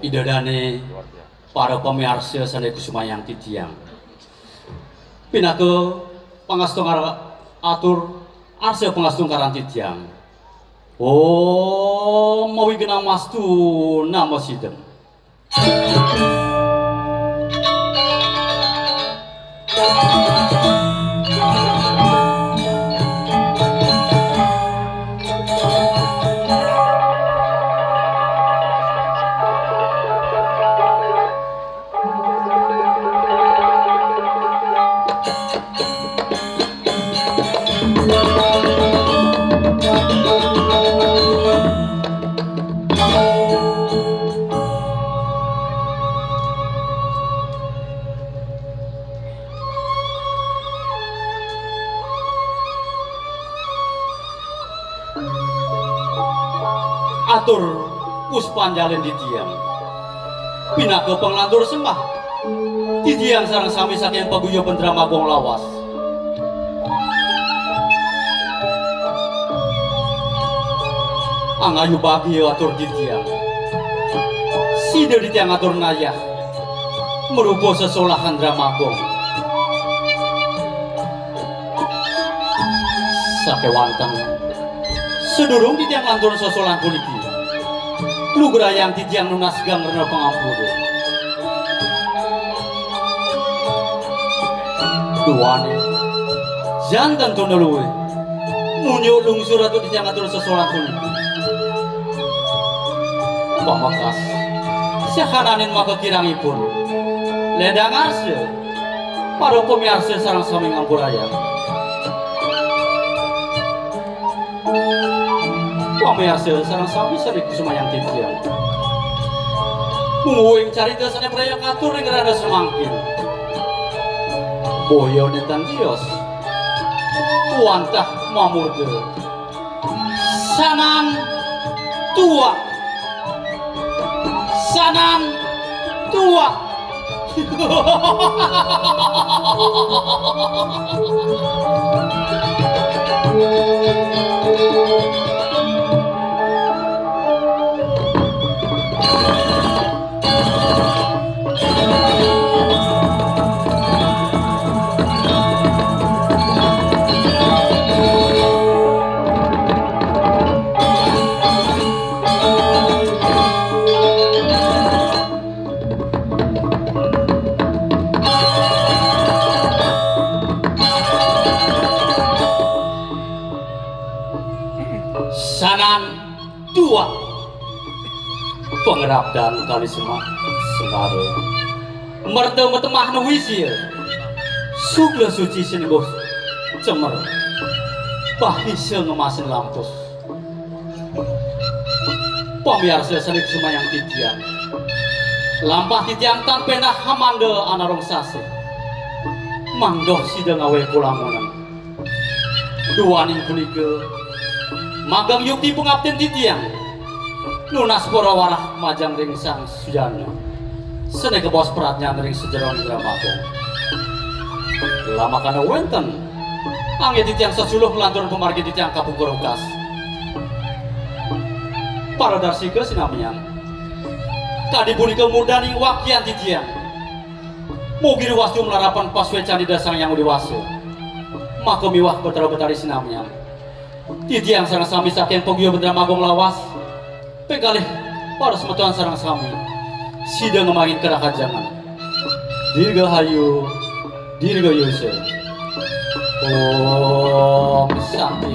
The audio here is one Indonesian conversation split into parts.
idadane para pamirsa sane kusumayang titiang pinake pangastung atur arsa pangastung karan titiang oh mawi genang mastu nama sidem atur puspanjalen di tiang pinake penglantur sembah di tiang sareng sami saking paguyo pendrama gong lawas angayu bagi atur di tiang sida di tiang atur nayah merupakan sesolahan drama gong sake wanteng sedurung di tiang lantur sosolan puniki lu gerayang di tiang nunas gang rena pengampur duane jantan tu neluwe munyo lungsur atau di tiang lantur sosolan puniki pamakas sehananin maka kirangipun ledang arse para pemirsa sarang sami ngampur ayam pamirsa sarang sami sari kusumayang titiang mungguing carita sana beraya katur yang rada semangkin boyo netan dios wantah mamurde sanan tua sanan dua pengerap dan kali semak sengare mertemu temah nuwisir sugla suci senegos cemer bahisa ngemasin lampus pamirsa sani kusumayang titiang lampah titiang tan penah hamande anarong sase mangdoh sida ngawe kulamunan duaning punike magang yukti pengabten titiang nunas para warah majang ring sang sujana sene kebos peratnya ring sejeron gramagong lama kana wenten angge titiang sesuluh lantur pemargi titiang kapungkurukas para darsike sinamian kadi punika mudani wakian titiang mugi wastu melarapan paswe candi dasar yang diwasu maka miwah betara-betari sinamian titiang sareng sami saking pogyo bendrama gong lawas pengkalih para semetuan sareng sami sida ngemangin kerakajangan dirgahayu dirgayuse om santi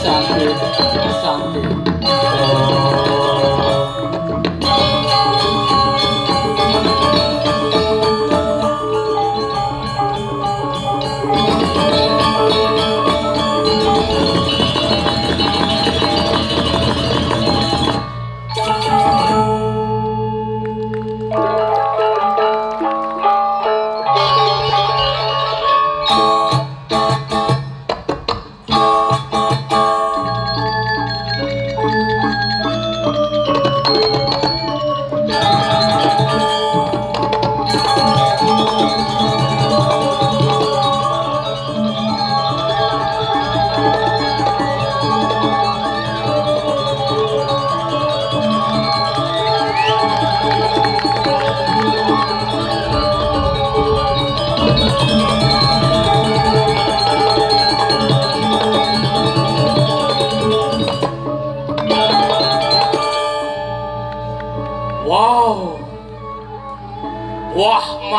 santi santi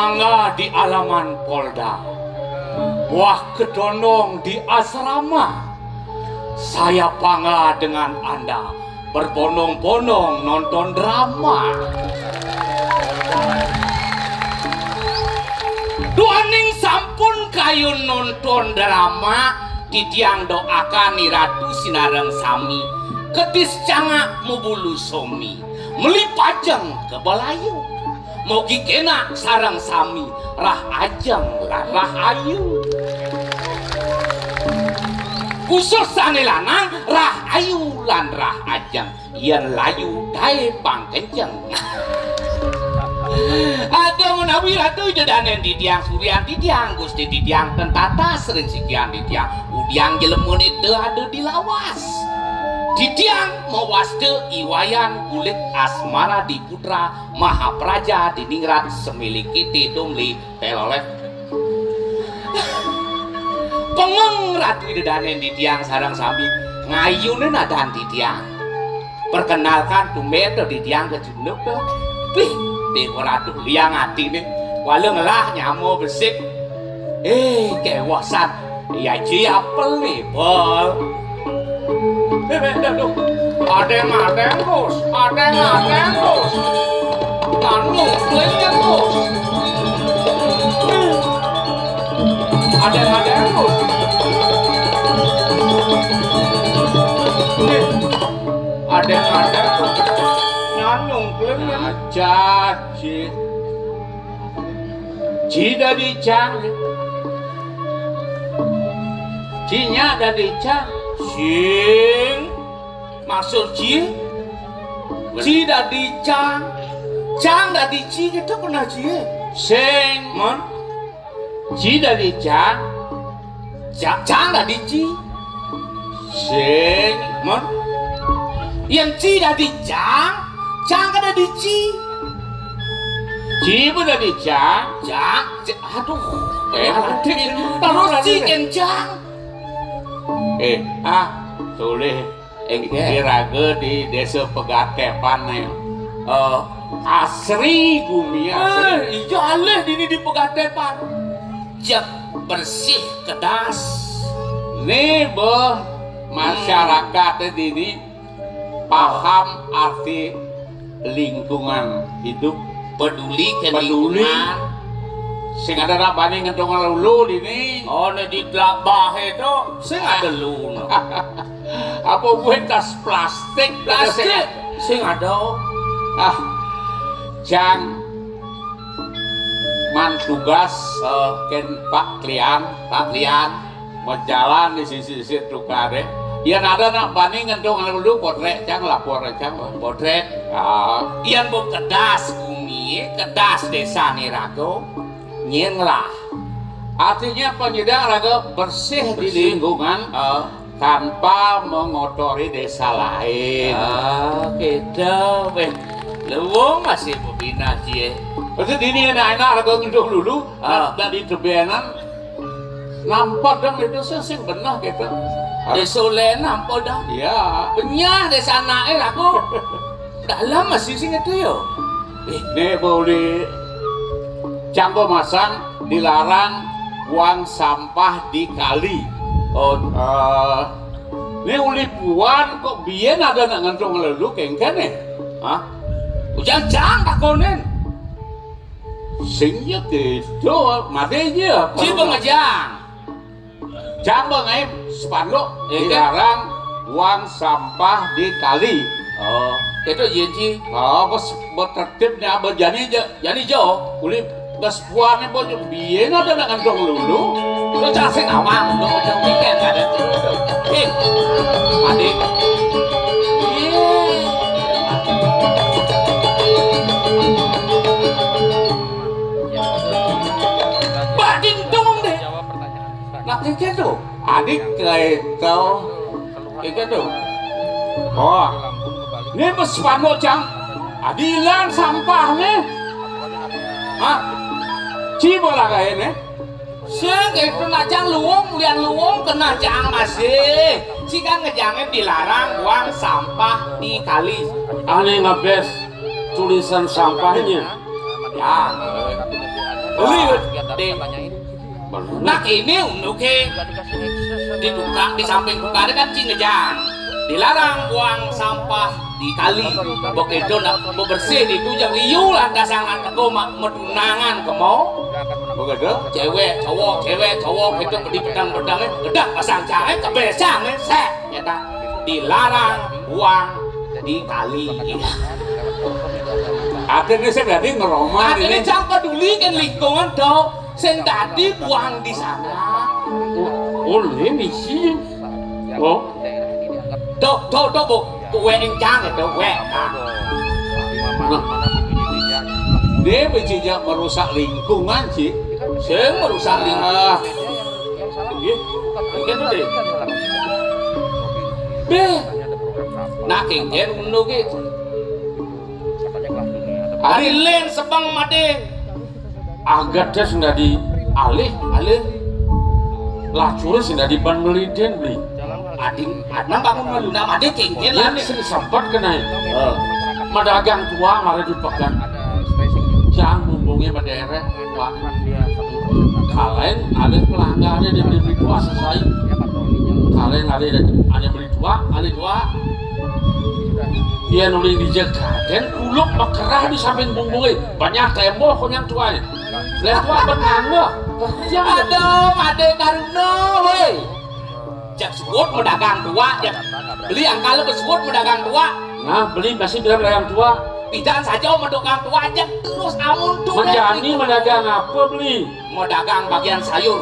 mangga di alaman Polda, wah kedondong di asrama. Saya bangga dengan Anda berbondong-bondong nonton drama. Duaning sampun kayun nonton drama, titiang doakan ni Ratu Sinareng Sami kedis cangak mubulu somi melipajeng ke Balayu. Mogi kena sarang sami rah ajeng lan rah ayu. Khusus sane lanang rah ayu lan rah ajeng yen layu dae pangkenceng. Aduh menawi ratu jedanen di tiang Suryan di tiang Gusti di tiang tentata sering sikian di tiang udiang jelemun itu ada di lawas. Ditiang mawasde iwayan kulit asmara di putra Mahapraja di ningrat semiliki tidumli telolet. Pengeng Ratu Dedanen di tiang sarang sami ngayunin adan di tiang. Perkenalkan tumeto di tiang ke junuk tuh. Wih, dewa Ratu liang hati nih. Walau ngelah nyamu bersik. Kewasan. Ya apel nih, bol. Adeng terus, adeng terus. Kanu kelihatan terus. Adeng terus. Adeng terus. Nyanyung kelihatan. Aja, Ci dari Cang. Cinya dari Cang. Sing maksud Ci dadi Cang dadi Ci kita pernah Ci sing mon Ci dadi Cang dadi Ci sing mon yang Ci dadi Cang kan dadi Ci pun dadi Cang aduh terus Ci yang Cang tulis kira-kira di desa Pegatepan asri gumi asri iya alih dini di Pegatepan jak bersih kedas nih boh masyarakat dini paham arti lingkungan hidup peduli ke lingkungan sing ada rabane ngentong lulu dini oh ne di glabah itu sing ada lulu apa buat tas plastik sing ada Jang man tugas ken Pak Klian mau jalan di sisi tukare yang ada nak bani ngentong lulu potret Jang lapor Jang potret ian bu kedas bumi kedas desa Nirago nyen lah artinya penyedang raga bersih di lingkungan tanpa mengotori desa lain gitu weh lewong masih pembina cie maksud ini enak-enak raga ngedong dulu dari tebenan nampak dong itu sesing benar gitu desolen nampak dong iya benyah desa naik aku dalam masih sing itu yo ini boleh Canggo masang dilarang buang sampah di kali. Ini uli buan kok biyen ada nak ngantong lelu kengken Ujang tak konen. Singnya gitu, mati aja. Si pengejang. Canggo ngaim sepanduk dilarang buang sampah di kali. Itu jadi. Bos tertibnya berjani jauh. Uli gas buahnya banyak biar ada nak ngantong lulu lo cacing awang lo macam weekend ada adik badin dong deh nak kayak tuh adik kayak tuh oh ini pesepano cang adilan sampah nih Cibo lah kayaknya. Sing itu nak cang luwung, lian luwung kena cang masih. Jika ngejangnya dilarang buang sampah di kali. Aneh ngebes tulisan sampahnya. Ya. Beli di Bener. nah ini unuke di tukang di samping tukang kan Cinejang dilarang buang sampah di kali begitu nak bebersih di tujang liu lah dasangan aku medunangan ke mau Begitu. cewek cowok itu di pedang-pedangnya gedak pasang jangan kebesang sek ya tak dilarang buang di kali Akhirnya saya berarti ngeromah akhirnya ini. jangan peduli kan lingkungan dong sen tadi buang di sana Oh, ini sih. Oh, tuh bu tuwe encang itu we dia becijak merusak lingkungan sih. sing merusak lingkungan Iya. mungkin deh be nah kengken unu gitu hari len sebang made Agak dia sudah di alih lacurnya sudah di ban meliden beli. ading adang bangun meluna made kengken lah Yang sering sempat kena madagang tua mari dipegang. Jangan mumbungnya pada daerah Pak. Kalian alih pelanggannya dia beli tua selesai. Kalian alih ada beli tua. Dia nulis di jagaden kuluk makerah di samping punggungnya banyak tembok yang tuanya. Lihat tua benangnya. aduh ade karuna woi jak sebut pedagang tua jak beli angkala bersebut pedagang tua Nah beli masih bilang yang tua. pidan saja pedagang tua aja terus amun tuh Menjani medagang apa beli? mau dagang bagian sayur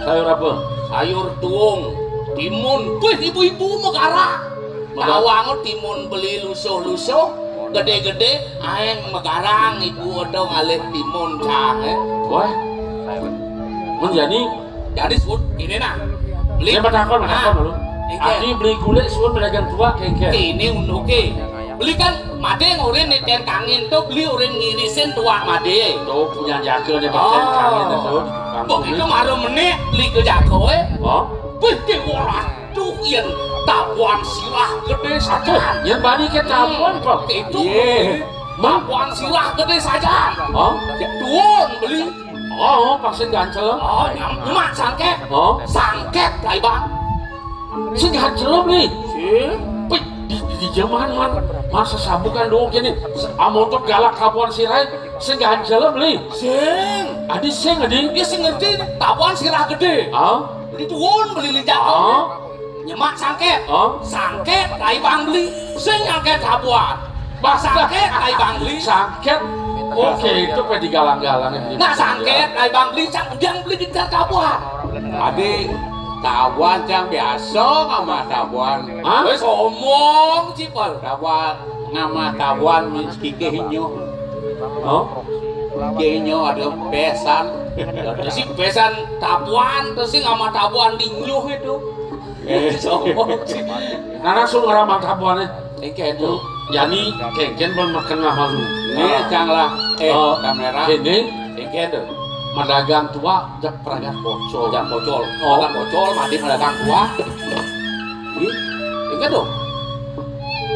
Sayur apa? sayur tuung timun wih ibu-ibu megara bawang timun beli lusuh gede-gede aeng megarang ibu odong alih timun cah Wah, menjani. jadi sebut ini nah beli Saya takon lu. Adi beli kulit suun pedagang tua kengke. ini unuke beli kan made ngurin niten kangin tuh beli urin ngirisin tua made Tuh punya jaga dia pakai kangin itu. begitu maru menit beli ke jago Oh, beti waduh yang tabuan silah gede saja yang bani ke tabuan kok. itu Ye. tabuan silah gede saja Oh, tuon beli oh, paksa gancel. oh nyemak sangket Oh, sangket lai bang sing gancel beli. sih Wih, di zaman masa sabukan dong kini. Amotot galak kapuan sirai, sing gancel beli. sing Adi sing adi. dia sih ngerti tabuan sirah gede Oh, beli tuon beli jago oh, nyemak sangket oh. sangket lai bang beli sing nyangket tabuan sangket lai bang beli Sangket. Oke, itu pe digalang-galang ini. nah sangket lai bang beli yang beli di tabuan Adik, tabuan yang biasa sama tabuan. Hah? wes omong cipol Tabuan nama tabuan kike hinyo. Oh, hinyo ada pesan. si pesan tabuan terus si nama tabuan dinyuh itu omong sih Nah langsung ngeramang tabuannya. engke itu Yani kengken pun makan nama lu. Ini canglah kamera Ini engke itu madagang tua jak peragat bocor. jangan bocor makan bocor mati pedagang tua engke tuh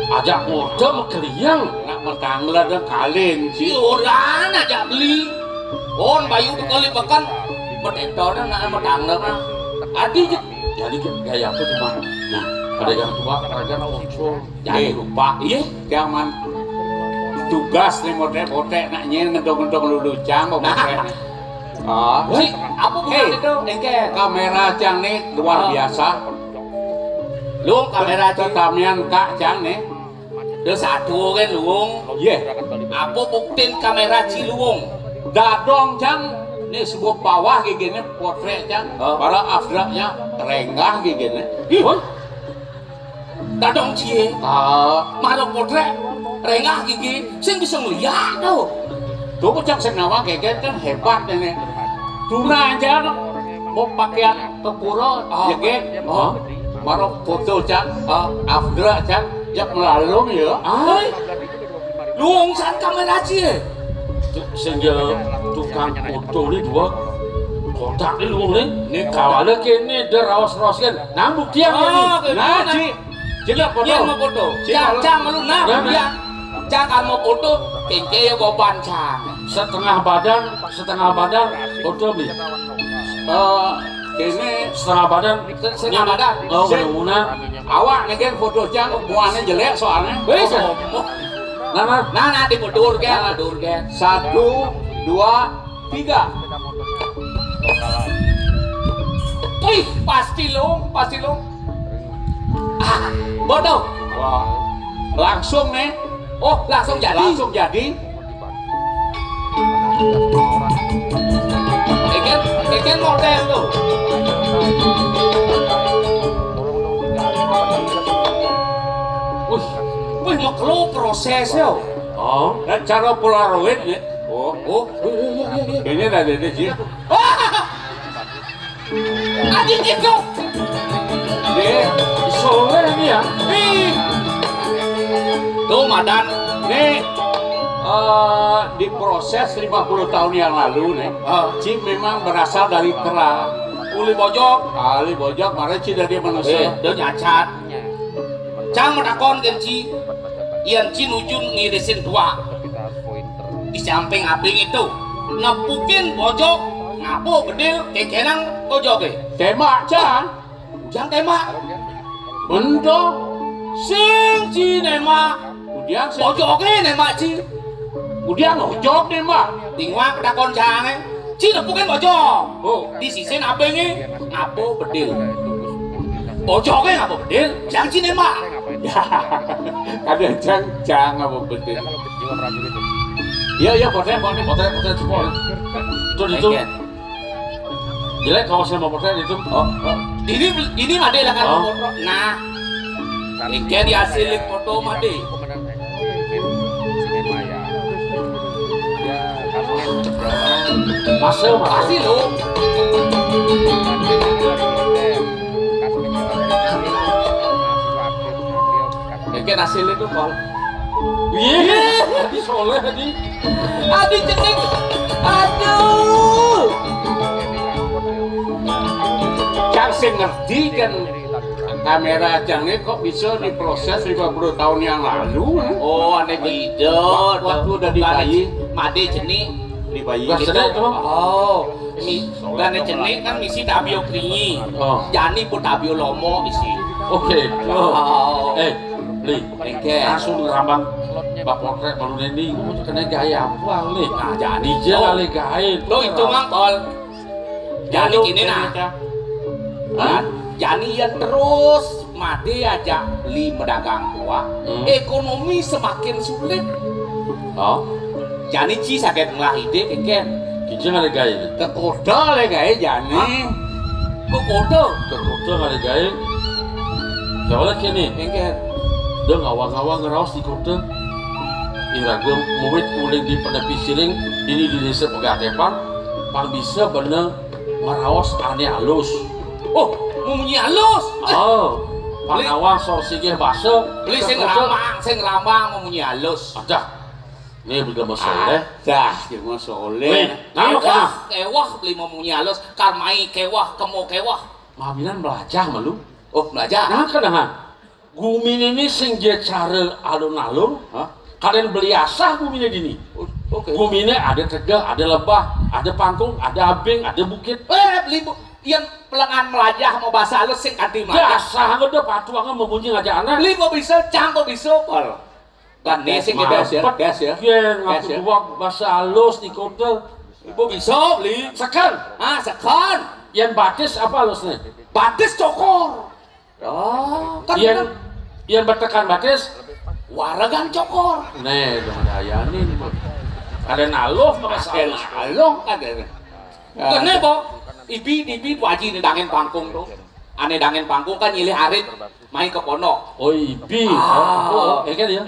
Ajak muda mekeliang. nak metanglah dan kalin si orang aja beli on bayu kali pekan betetornya nak metanglah mah adi Jadi gaya apa cuma? Nah, pedagang tua peragat bocor. jangan lupa iya Jangan tugas nih motek-motek nak nyen ngedong-ngedong lulu cang kok motek. Ah, si apa bukan itu engke kamera cang nih luar biasa. luang kamera itu Tetamian kak cang nih. ada satu kan luang Iya. apa buktiin kamera ciluung Dadong cang nih sebuah bawah gini potret cang. Para afdaknya renggah gini. dadong cie Ah, marok potret rengah gigi sing bisa ngeliat tuh tuh cang senawa kayak kan hebat ini. Tuna aja mau pakaian kepuro, ya kan? Oh, marok foto cang, afdrak cang, jak melalung ya. luang san kamera cie Sehingga tukang foto ini dua kotak ini luang nih kawalnya kini dia rawas-rawas kan nambuk dia ini nah ci jelas foto yang mau foto cang malu nah Nah, yang cang kan mau foto kengke ya goban cang setengah badan betul bi Ini setengah badan Setengah badan. oh mudah-mudahan awak nih kan foto cang muannya jelek soalnya. Wis. nah Di dur gen. 1, 2, 3. Wih, pasti long. Ah, bodoh. Wah, langsung nih, Oh, langsung jadi. Eken model tuh. Wih, mau kelu proses ya. oh Dan cara polaroid ya. Oh, ini ada di sini. Adik itu. Dia soleh ini ya Ih. Tuh, Madan. nih diproses 50 tahun yang lalu nih. Ci memang berasal dari kera. Uli bojok. Kali bojok, marah Ci dari manusia. Dia nyacat. Cang menakon genci. Ian Ci nujun ngirisin dua. Di samping abing itu. Nepukin bojok. Ngapo bedil kekenang bojok Tembak Cang. Jangan tembak. Bentuk. Sing Ci nembak. Kemudian Bojoknya nembak Ci. kemudian ngojok nembak. Tingwak takon cange. Ci nepukin bojok. Oh, Di sisi abengnya ngapo bedil. Bojoknya ngapo bedil. Jangan Ci nembak. ada Cang apa betul? Iya, potret semua. itu jelek kalau saya mau potret itu Ini made lah kan Oh. foto. Nah, Eke dihasilin foto made. masih Pasti lo. Eke hasilin tuh kol. iya soleh tadi Adik cenik. Aduh. Cang sing ngerti kan kamera Cang ini kok bisa diproses 50 tahun yang lalu. Oh, aneh gitu. Waktu udah dibayi. Made cenik. Dibayi. Gak sedih itu Oh, dan jenis kan misi tabio kringi, oh jani pun tabio lomo isi. oke Oh, Li Eke. langsung ngerambang bak potret malu ini gue kena gaya apa Li Nah, jadi dia kali gaya lo itu mang kol. Jani kini nah, Hah? jani yang terus made aja li medagang tua. Ekonomi semakin sulit. oh Jani ci sakit ngelahide keken. kijang kali gaya Kekoda le kayak jani. Kok kodo? terkutuk kali gaya soalnya kini Keken. dia ngawang-ngawang ngerawas di kota iragam murid uling di penepi siling ini di desa pegatepan pang bisa bener ngerawas aneh halus Oh, munyi halus. oh pangawang sorsigih baso Beli sing rambang munyi halus. ada ini bergama soleh Dah, cuma soleh. Wih, nah, Kewah beli munyi halus, karmai kewah, kemo kewah. maminan belajar malu Oh, belajar. nah kenahan gumin ini sing dia cara alun-alun kalian beli asah guminnya gini Oke. guminnya ada tegak, ada lebah, ada panggung, ada abing, ada bukit Beli yang pelengan melajah mau bahasa halus sing kanti ya mah. asah udah patuangan membunyi ngajak anak Beli mau bisa, cang mau bisa, pol. Kan nih sing Gas ya, kita gas ya. Gen, Gas ngaku ya. dua bahasa halus di kota mau bisa beli. sekan Sekan. yang batis apa halusnya Batis cokor. Oh, kan yang bertekan batis waragan cokor. nih dengan daya nih kalian halus pakai Pakai salus lalong ada. Kene po, ibi wajib dangin pangkung tuh. Ane dangin pangkung kan nyilih arit main ke ponok. oh ibi kan ya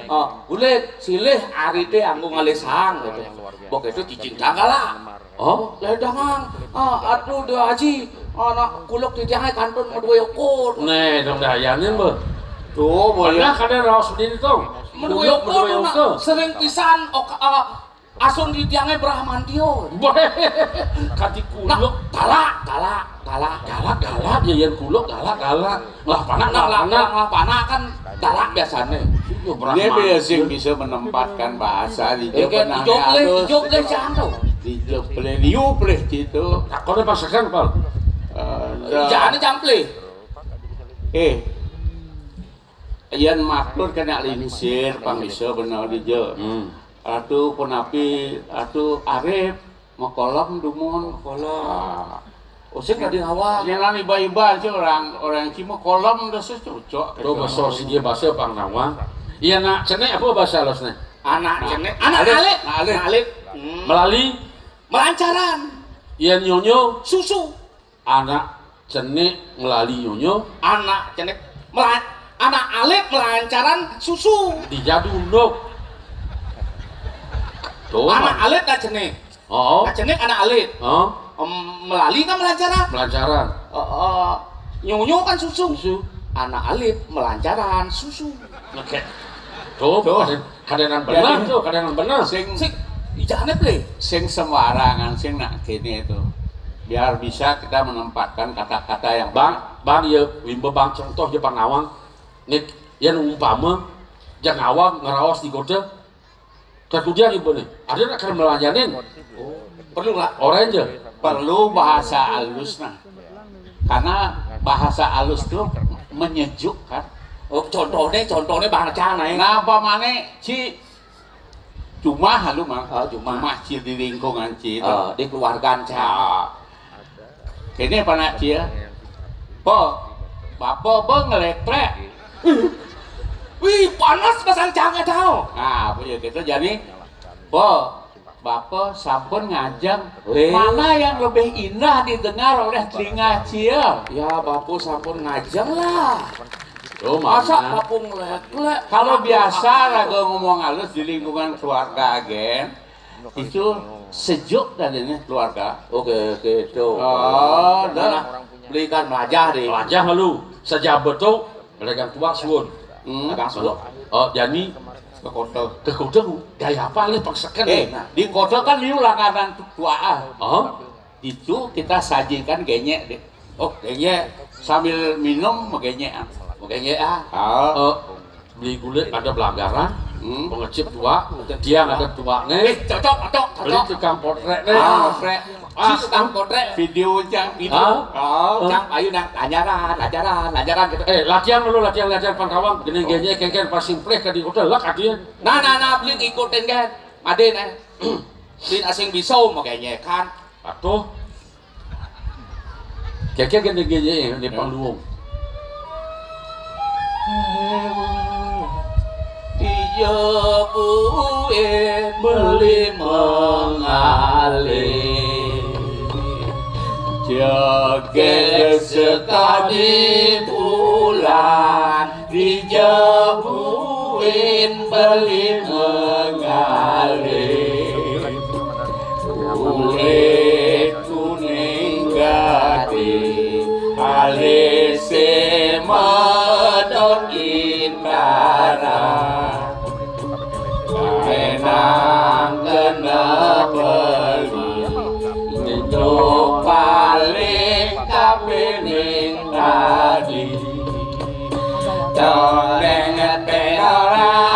Ulet silih arite anggo ngalesang gitu. Bok itu cicing cangkala. oh Ledangan, aduh dua aji, anak kuluk di tiangnya kantun medua yokut. nih dong daya nih ber Tuh, boleh. mana kalian rawas sendiri tuh Medua yokut, sering pisan asun di tiangnya Brahmantio. boleh kati Nah, kuluk galak. galak ya yang kuluk galak lah panak Nah, panah kan galak biasanya. Dia biasa bisa menempatkan bahasa di Kan hijau leh jangan di play liu play gitu. Takonnya pasakan Pak. Jangan jample. Iyan maklur kena linisir pang bisa benar di je. Atuh penapi atuh arif mau kolom dumun kolom. Usik ka di hawa. Jangan iba-iba aja orang cuma kolom udah cocok. Tuh bahasa si dia bahasa pang nama. Iya nak cenek apa bahasa halusnya? Anak cenek, anak alit. Melalui Melancaran. iya nyonyo Susu. anak cenek melalui nyonyo Anak cenek anak alit melancaran susu. di jadundok. Tuh. Anak alit na cenek. Oh. Na cenek anak alit. Oh. Melalui kan melancaran. Melancaran. Nyonyo kan susu. Susu. Anak alit melancaran susu. Oke. Tuh. Kadenan benar tuh, kadenan benar. Sing Jangan play. sing sembarangan sing nak kini itu. Biar bisa kita menempatkan kata-kata yang Bang ya wimba bang contoh je Panawang. Nih yang umpama jang awang ngeraos di kota. Kemudian ibu nih, ada nak kan melayanin Perlu lah. orange. perlu bahasa halus nah. Karena bahasa halus itu menyejukkan. Contohnya bahasa naik. Nah, pamane ci cuma halu mah. Cuma. Ci di lingkungan ci itu. Di keluargaan Nah, kini apa nak ci ya? Bapak ngelektrek. Wih, panas kesancangnya tau. Nah, punya gitu jadi, Bapak sampun ngajang Weh. mana yang lebih indah didengar oleh telinga cia. Ya, bapu sampun ngajang lah. Tuh Masa mana? bapu ngelek-ngelek. Kalau biasa raga ngomong halus di lingkungan keluarga agen, itu sejuk tadinya keluarga. Oke, tuh. Oh, Nah, belikan melajah deh. Wajah lalu sejabat tuh mereka tua suun. Agak sulit. Oh jadi ke kota. ke kota gaya apa nih paksakan Nah, di kota kan liu langganan tuaan. Oh Itu kita sajikan genyek deh. Kayaknya Sambil minum genyek. kayaknya beli kulit ada pelanggaran. Pengecip tua, Dia dia ada tua nih. cocok. Beli tukang potret nih. Potret. Si tukang potret. Video aja. Cang ayo nang ajaran gitu. Latihan Panawang gini gini kengken pas simpleh ke di hotel lah kadinya. Nah, beli ikutin kan. Aden beli asing bisau makanya kan. Atuh. Kengken gini gini di Pangluung. Dijepuin beli mengalir Joget sekali bulan dijepuin beli mengalir kulit kuning gading alise medon indara kaenang kena beli itu paling kapening tadi doreng pedorang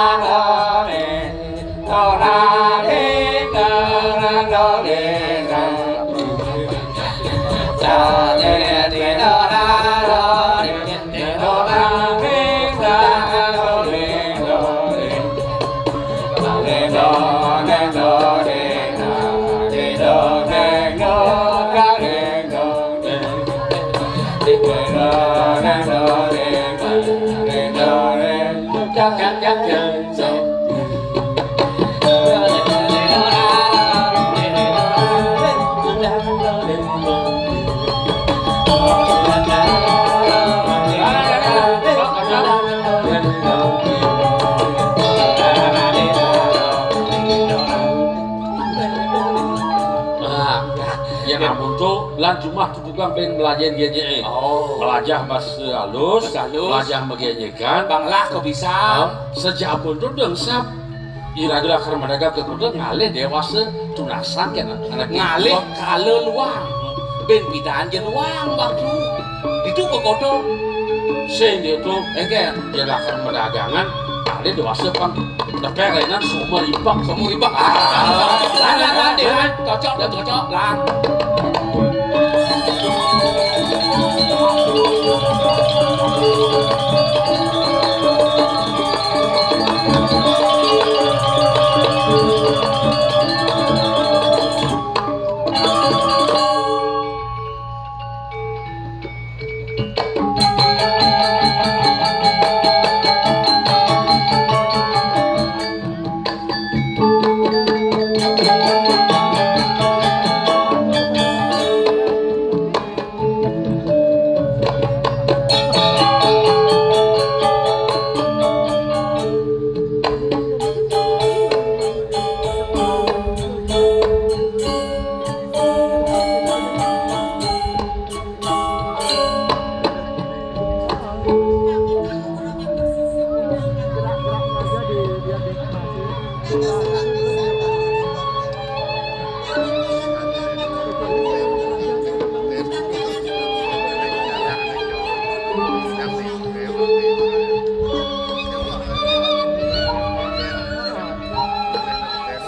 lan cuma tukang pengen belajar gini. Belajar bahasa halus, belajar mengenyekan. Banglah kau bisa. Sejak pun tuh dengsap. Ira-ira karena mereka kemudian ngalih dewasa tunasan kan anak Ngalih kalau luang. Ben bidaan je luang waktu. Itu kok kodok. sehingga itu Kan? dia lakukan perdagangan Kade dewasa pang teperenan seumur ibang. Semua ibang lan cocok dah cocok lan.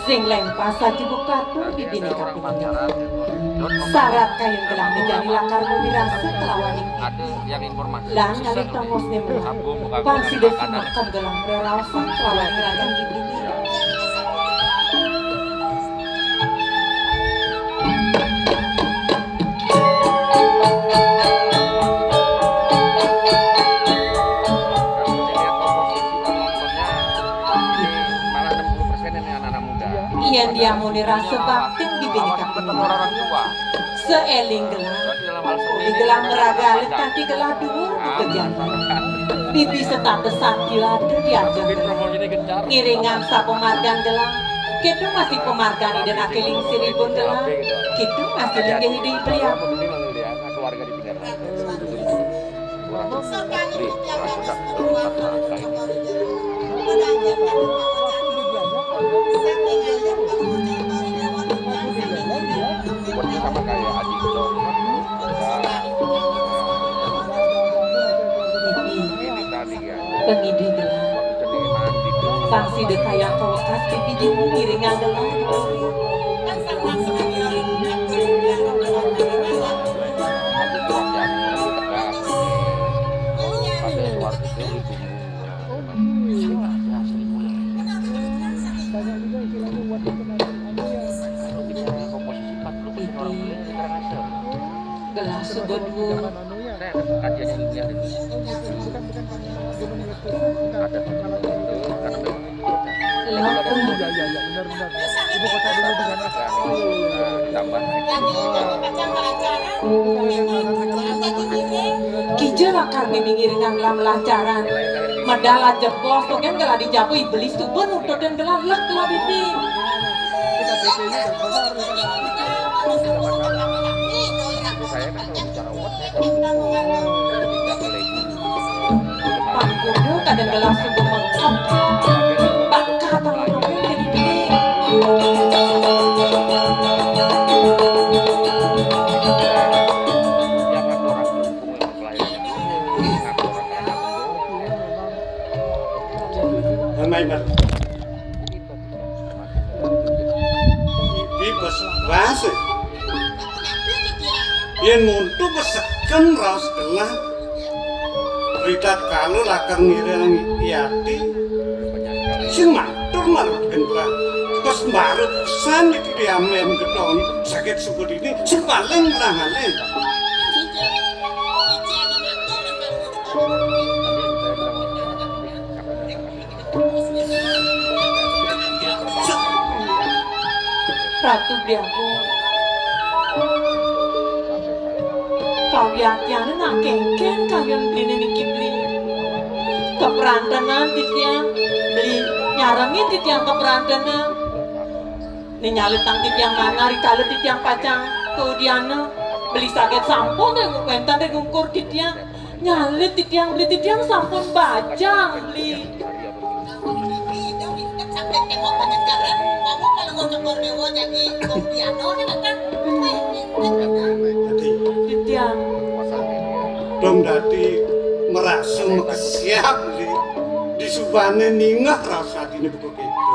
Sing lempar saja bukatu bibini kaping syarat kayun gelang dijani lakar wirasa kelawan dan nyali tongos nemu pangsi desi makan gelang beralasan kelawan ngeragan bibini yang dia mau dirasa bakting bibini kaping seeling gelang di gelang meragalit tadi gelang dulu kejadian bibi setante sakti ada diajar ngiringan sa pemargan gelang kita masih pemargani dan akeling siribun gelang kita masih linggih di pria keluarga di pinggir sama kayak adik ini tadi ya pengidi gelang pangsi dekayang kawakas pipi di ngiringan gelang gelang sebodmu Kijel akar bibi ngiringan gelang lancaran medala jebos token gelang dijapu iblis tuh benutut dan gelang lek gelang bibi saya kan kalau bicara umat Pangkudu kadang gelang sungguh mengkop bakal tanggung jadi bibi Base yen muntu peseken raos gelang berita kalau lakar ngirang yati sing matur marut gendra terus marut pesan iki diamen gedon sakit sukut ini sing paling lahane Ratu Briago kau yakian nak kengken kalian beli niki beli keperantanan titiang beli nyarangin titiang keperantanan ini nyalitang titiang mana kalau titiang pacang kemudian beli sakit sampun deh kuentan deh ngukur titiang nyalit titiang beli titiang sampun bajang beli dong dadi merasa siap di disubane ningah rasatine buku itu.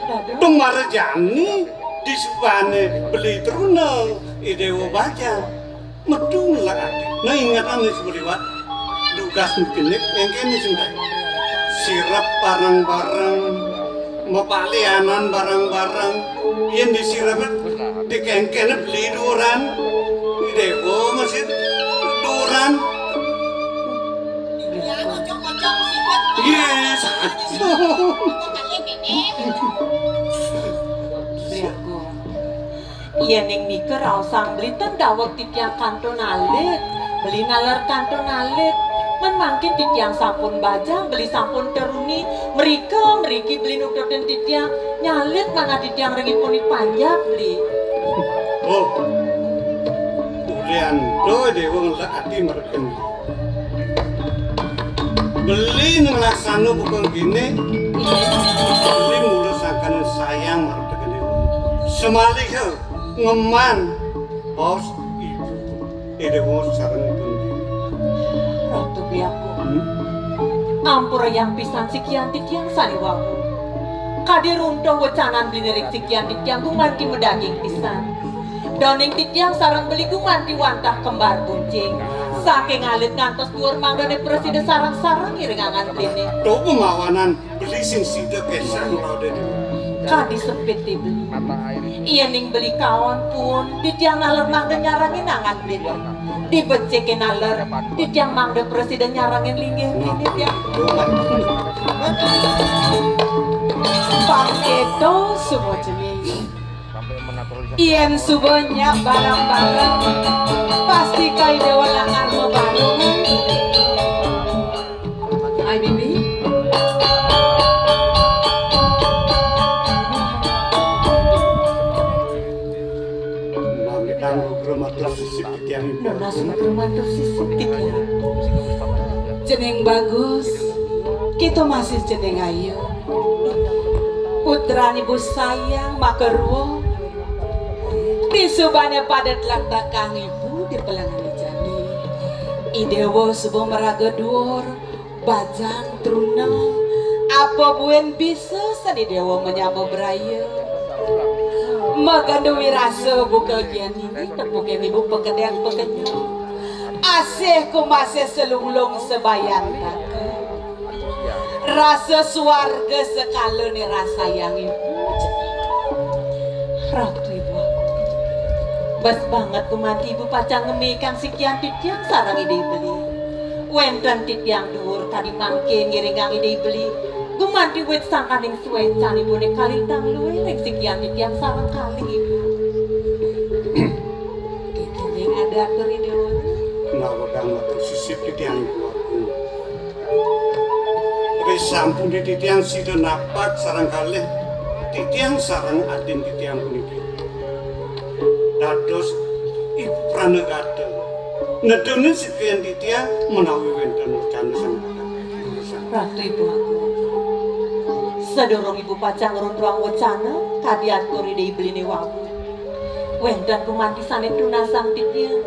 Dados Tumarjani disubane beli teruna idewo baca. Medung lah ati. Nah ingatan nih sebeliwat. Dugas mungkin yang kini sendiri. Sirap barang-barang, mepalianan barang-barang, yang disirap dikengkene beli duran, idewo masih duran. Yes, Riago. Iya ning niker raosang beli tendawak titiang kanton alit, beli nalar kanton alit. Men mangkin titiang sampun bajang, beli sampun teruni, meriki beli nukoten titiang nyalit mana titiang rengipun panjang beli. oh, ulian do dewa ngelak hati mereken. Beli ngelaksana bukan gini, beli mulus akan sayang mereken dewa. Semalik ngeman, bos ibu, dewa sarang itu. Ratu biaku. Ampura yang pisan sikian titiang saniwaku. Kadir runtuh wecanan belinerik sikian titiang gumanti medaging pisan. Doning titiang sarang beli gumanti wantah kembar buncing. Saking alit ngantos dhuwur manggane presiden sarang-sarang iringangan blini. Tuh pemawanan beli sing sida kesan rode dewa. Kadi sepit dibeli. Iya ning beli kawan pun titiang nalar mangga nyarangin angan blini. Dibecekin nalar titiang mangga presiden nyarangin linggih blini ya. Paketo semua jenis. Ien subonya barang-barang pasti kai dewa langar mebaru. Hai bibi. Nona sungkeman tersisip tikian. Jeneng bagus, kita masih jeneng ayu. Putra ibu sayang makerwo. Disubane padat lantakang ibu di pelangan jani. Idewo sebuah meraga dhuwur, bajang truna. Apa buen bisa sani dewa menyama beraya. Magandumi rasa buka kian ini tepukin ibu pekedang pekenyang. Asih ku masih selulung sebayang taka. Rasa suarga sekala ni rasa yang ibu. Ratu ibu aku. Bas banget ku mati ibu pacang ngemikang sikian titiang sarang ide beli. Wenten titiang dhuwur tadi mangke ngiringang ide beli. Gumanti wet sangkaning suwecan ibu ne kalintang luwe nek sikian titiang sarang kali ibu. Kekening ada keri dewa. Nawagang atau sisip titiang ibu aku. Sampun di titiang sida napak sarang kalih titiang sarang adin titiang puniki. Dados ibu pranegada. Nedone sekian titiang menawi wenten rencana sang Ratu ibu aku. Sedorong ibu pacang runtuang wacana kadiat kuri dei beline wabu. Wenten kumanti sane tunasang titiang.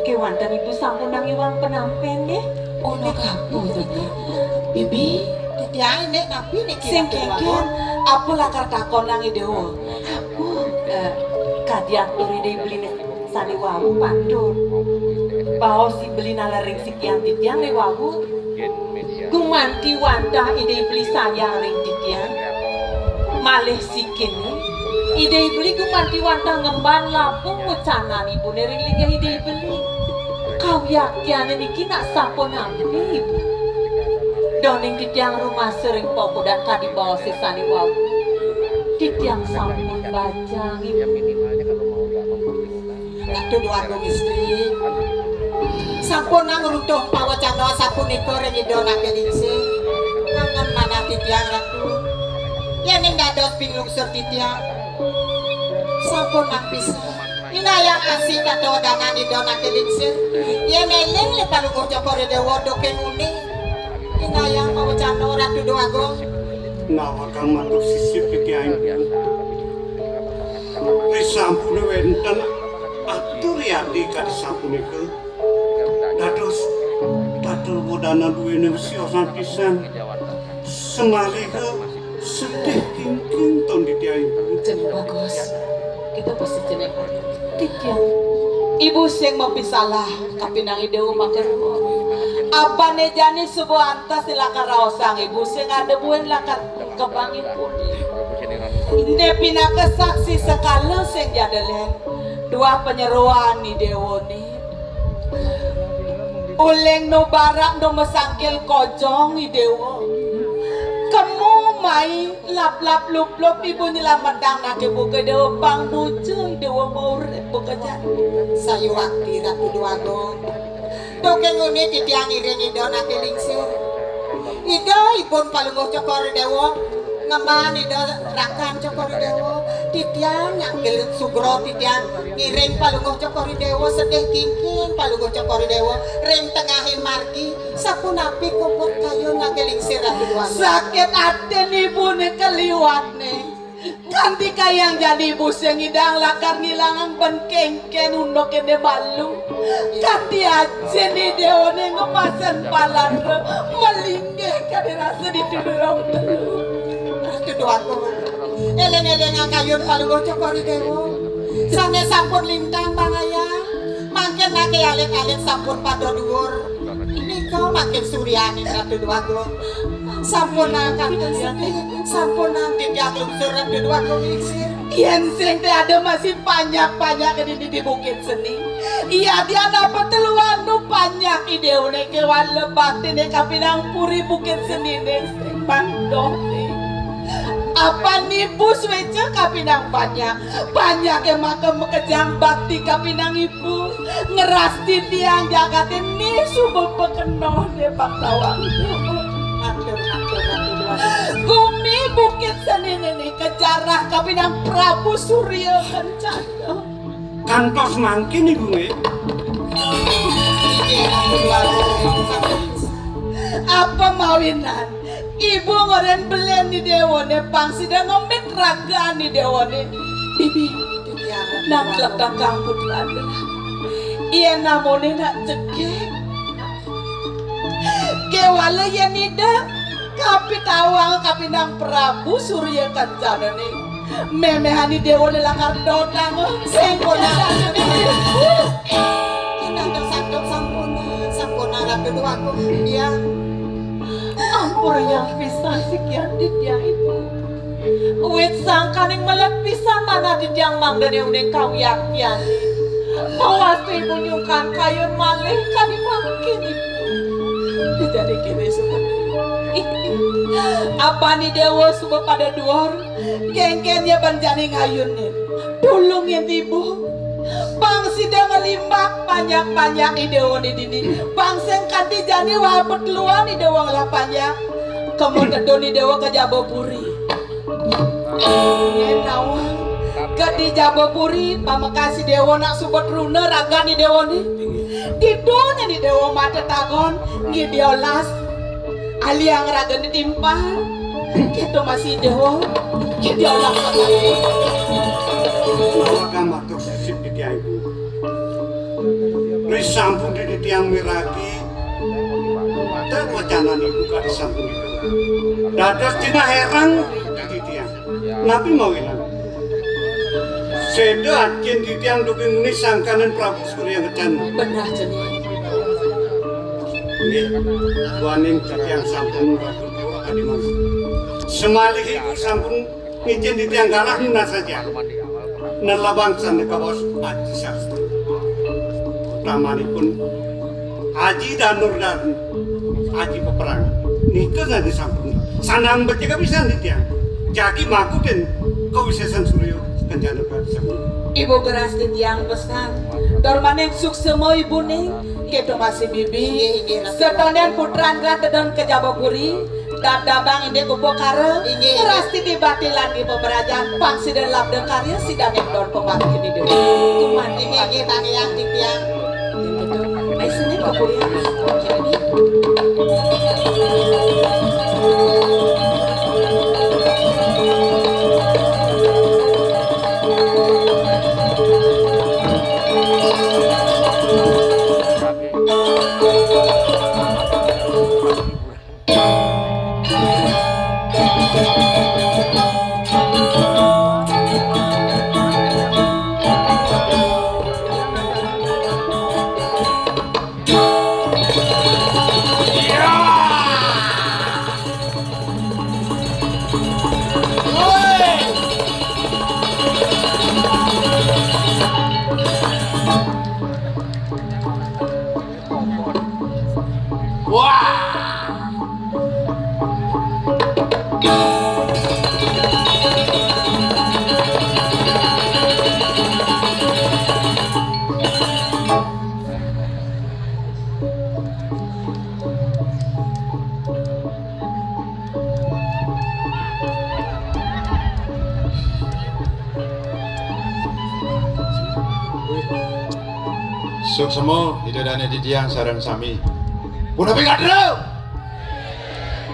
Kewanten ibu sampun nang iwang penampen nggih. Ono kapu titiang. Bibi, titiang nek napi nek sing kengken apa lakar takon nang idewo. Aku kadiat kuri dei beline sane wabu pantur. Bahwa si beli nalaring sikian titiang ne wabu. Gumanti wantah ide beli sayang ring titiang malih sikini ide beli gumanti wantah ngemban lapung ucanan ibu ring linggih ide beli kau yakin niki nak sampun ampi ibu doning titiang rumah sering popo dan kadi bawa sisani wau titiang sampun bajang ibu nak tuduh aku istri sampun nang runtuh pawacana sampun iko ring idona kelingse kangen mana titiang ratu yen ning dados bingung sur titiang sampun nang pisah inayang asih kato danan idona kelingse yen eling le palungguh jokore dewa doke nguni inayang pawacana ratu doago nawakang matur sisip titiang sampun wenten atur yati kadi sampun iku dados Padahal bodana duwene siosan pisan. Semaliga sedih kingking ton ditiai. Jeneng bagus. Kita pasti jeneng Tityang. Ibu sing mapisalah kapinang ideu makan. Apa ne jani sebuah antas dilakar raosang ibu sing ada buan lakar kebangin pun. Ne pinaka saksi sekala sing jadelen. Dua penyeruan ni dewoni. Uleng no barak no mesangkil kojong ni dewo. Kamu mai lap-lap lup-lup ibu nyelamatang nak ibu ke dewa pang nuju dewa mau bekerja. Sayu wakti ratu duago. Dokeng uni titiang iring ido nak lingsir. Ido ibun palunguh cokor dewa. Ngaman ido rakan cokor dewa. Titiang nyangkil sugro titiang ngiring palunguh cokor dewa sedih kingking palunguh cokor dewa. Ring tengahin margi. Sapunapi kubur kayu nagelingsir ratu duago. Sakit hati ibu ne keliwat ne. Kanti kayang jadi ibu sing idang lakar ngilangang benkengken undok ende malu. Kanti aja nih deone ngemasan palan melinggih kade rasa ditudurong telu. Ratu duago. Eleng-eleng kayun palunguh cokori dewo. Sane sampun lintang bangaya. Mangken nake alit-alit sampun pada dhuwur. Ini kau makin suryani ratu duago. Sampun angkat sedih, sampun nanti dia lungsur ratu duago lingsir. Yen sing teh ada masih banyak-banyak di bukit seni. Iya dia dapat teluan nu banyak ideone kewan lebat ne kapinang puri bukit seni ne sing bandoh. Apa nipu swece kapinang banyak emang kemekejang bakti kapinang ibu ngerasti tiang jagatin nih subuh pekenoh deh pak tawang Gumi bukit seni nih kejarah kapinang Prabu Surya Kencana Kantos mangkin ibu nih. Apa mawinan ibu ngoren belen di dewone pangsi dan ngomit raga di dewone bibi nak letak kamput lada iya namone nak cekek kewala ya nida kapi tawang kapinang Prabu Surya Kencana nih memehani dewone lakar dodang sempona inang tersandok sampuna ratu duago dia ampur yang pisan sekian di tiang itu. Wit sangkaning malah pisan mana di tiang mangdane uning kawiyakian. Mawas ibu nyungkan kayun malih kani makin ibu. Dijadi kini seperti apa nih dewa subuh pada duor gengkennya banjani ngayunin. Tulungin ibu. Bang sidang ngelimbak banyak-banyak ideon di dini. Bang sengkati jani wabet luan idewa ngelah banyak. Kemudian doni dewa ke Jabopuri. Nyenawang ke di Jabopuri pamakasi dewa nak subet runa raga ni dewa ni. Di dunia di dewa mata tagon ngidiolas aliang raga ditimpal. Kita masih dewa ngidiolas Maka matur sisip di tiang ibu. Risampun di tiang miragi. Dan wacanan ibu ka disampun itu. Dados dina herang di tiang. Nabi mau ilang. Sedo ajen di tiang duking ini sangkanan Prabu Surya Kencana. benar jenis. Nggih, waning di tiang sampun Ratu Dewa Kadimas. Semalih ibu sampun ngijin di tiang kalah nuna saja. Nelabang sana kawas Aji Sastro. Utamanipun Aji Danur dan Aji Peperangan. Nika nanti sampun. Sanang berjaga bisa nih tiang. Jaki makutin kewisesan Surya Kencana sampun. Ibu geras di tiang pesan. Dormanen suksemo ibu nih. Kita masih bibi. Setonen putran dan ke Jabopuri. Dadabang ini kubokara ngerasti di batilan di pemerajan pangsi dan labda karya si danek don pembantu ini dulu kuman ini bagi yang tiang ayo sini kemudian jadi Suksemo idodane di tiang sareng sami. Punapi kadro.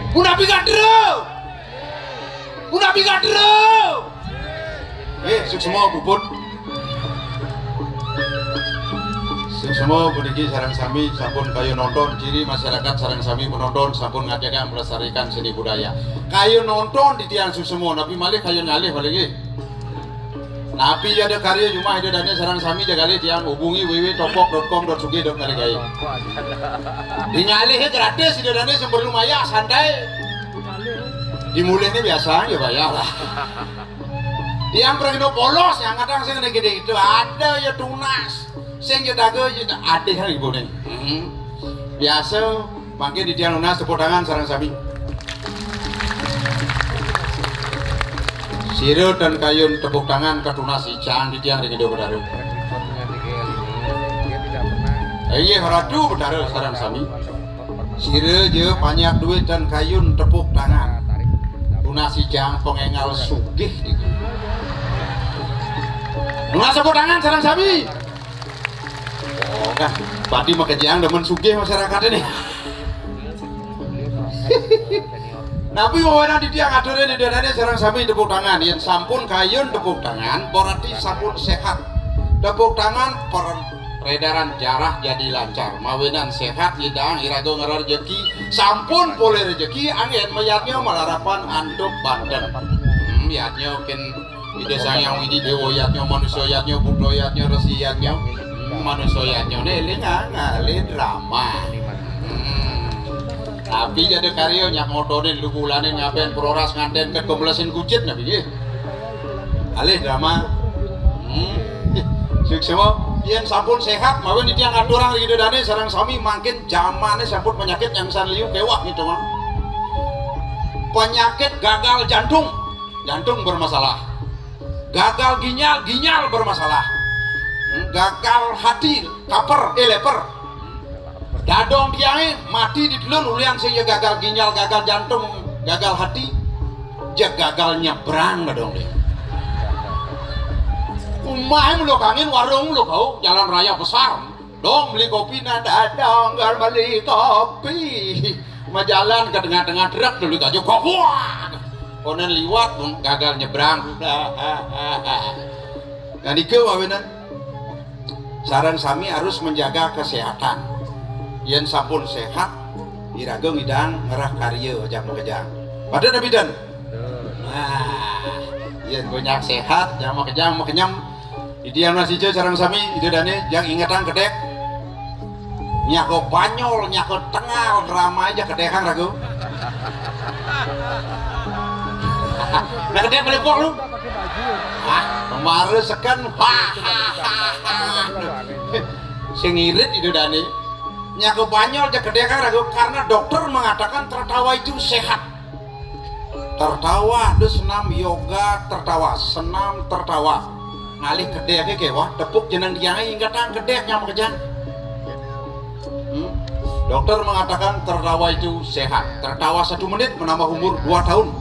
Punapi kadro. Punapi kadro. Suksemo bubut. Suksemo puniki sareng sami sampun kayu nonton ciri masyarakat sareng sami penonton sampun ngajaga melestarikan seni budaya. Kayu nonton di tiang suksemo napi malih kayu ngalih balik. Napi ada karya cuma itu dane sarang sami jagali tiang hubungi www.topok.com.sugi.kaligai. Dinyalih gratis itu dane sumber lumayan santai. Dimulainya biasa ya bayar lah. Tiang pergi polos yang kadang saya gede itu ada ya tunas. Saya jaga ya ada hari ibu nih. Biasa panggil di tiang lunas tepuk tangan sarang sami. Siro dan kayun tepuk tangan ke tunas icang di tiang di kedua bedaru. Iya haradu bedaru sarang sami. Siro je banyak duit dan kayun tepuk tangan. Tunas icang pengengal sugih. Tunas tepuk tangan sarang sami. Oh kan, padi makejang demen sugih masyarakat ini. Nabi wawana di tiang adore di dadane sareng sami tepuk tangan yen sampun kayun tepuk tangan berarti sampun sehat. Tepuk tangan peredaran darah jadi lancar. Mawinan sehat hidang irago ngerar rezeki sampun boleh rezeki angin mayatnya malarapan anduk banten. Yatnya ken ide sayang ini dewa yatnya manusia yatnya budo yatnya resi yatnya manusia yatnya ne ngali drama. Tapi jadi karyo nyak motorin lu bulanin ngapain proras nganten ke komplasin kucit nabi ye. Alih drama. Suksemo yen sampun sehat mawon iki yang aturang gitu dane sareng sami makin zamane sampun penyakit yang san liu kewak gitu mah. Penyakit gagal jantung bermasalah. Gagal ginjal bermasalah. Gagal hati, leper. Dadong diangin mati di telun ulian sehingga gagal ginjal, gagal jantung, gagal hati, gagal nyebrang dong deh. Umahnya lo kangen warung lo kau jalan raya besar, dong beli kopi nada dong gak beli kopi, jalan ke tengah-tengah truk dulu kaju kopi, konen liwat gagal nyebrang. Nah dikau wawinan, saran sami harus menjaga kesehatan. Yen sampun sehat irago ngidang ngerah karya ojak mekejang pada nabi dan yen banyak sehat jang mekejang mekenyam idian masih jauh sarang sami itu dane yang ingatan kedek nyako banyol nyako tengal drama aja kedekan ragu nah kedek melepok lu kemarin sekan sing irit itu dane nyako banyol aja kedekan ragu karena dokter mengatakan tertawa itu sehat. Tertawa ada senam yoga tertawa, senam tertawa. Ngalih kedeknya kewah tepuk jeneng diangai ingkatan kedek yang mekejang. Dokter mengatakan tertawa itu sehat. Tertawa 1 menit menambah umur 2 tahun.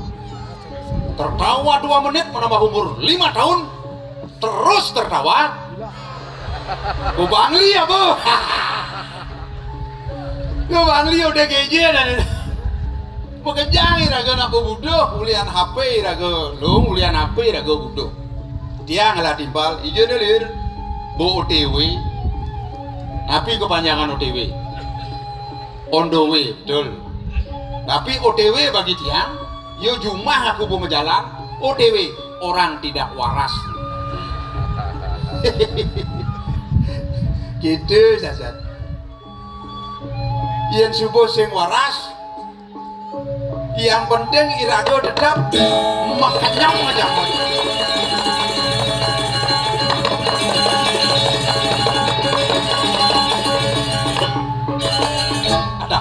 Tertawa 2 menit menambah umur 5 tahun. Terus tertawa. Ku bangli ya bu. Ku bangli udah keje dan pekejang iraga nak budo ulian HP iraga lu ulian HP iraga budo. Dia ngalah timbal ijo delir bo OTW. Tapi kepanjangan OTW. On the way, betul. Tapi OTW bagi tiang, yo jumah aku mau jalan, OTW orang tidak waras. Gitu saja. Yang subuh sing waras, yang penting irago tetap makanya aja. Ada,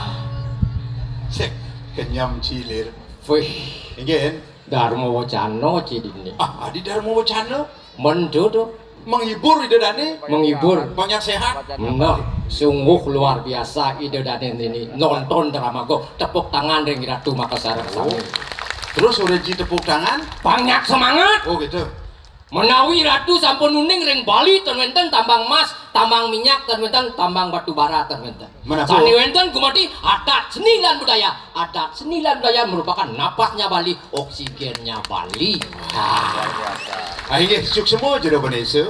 cek kenyam cilir. Wih, ingin Dharma Wacana cidini. Adi Dharma Wacana Mendodo menghibur ide dane, menghibur. banyak sehat. Nah, sungguh luar biasa ide Daden ini nonton drama go tepuk tangan ring Ratu Makassar sami. Terus udah tepuk tangan Banyak semangat. oh gitu Menawi Ratu sampun nuning ring Bali ten wenten tambang emas tambang minyak terwenten, tambang batu bara terwenten. Mana Sani po? wenten kumati adat seni lan budaya. Adat seni lan budaya merupakan napasnya Bali, oksigennya Bali. Ayo suk semua jero Indonesia.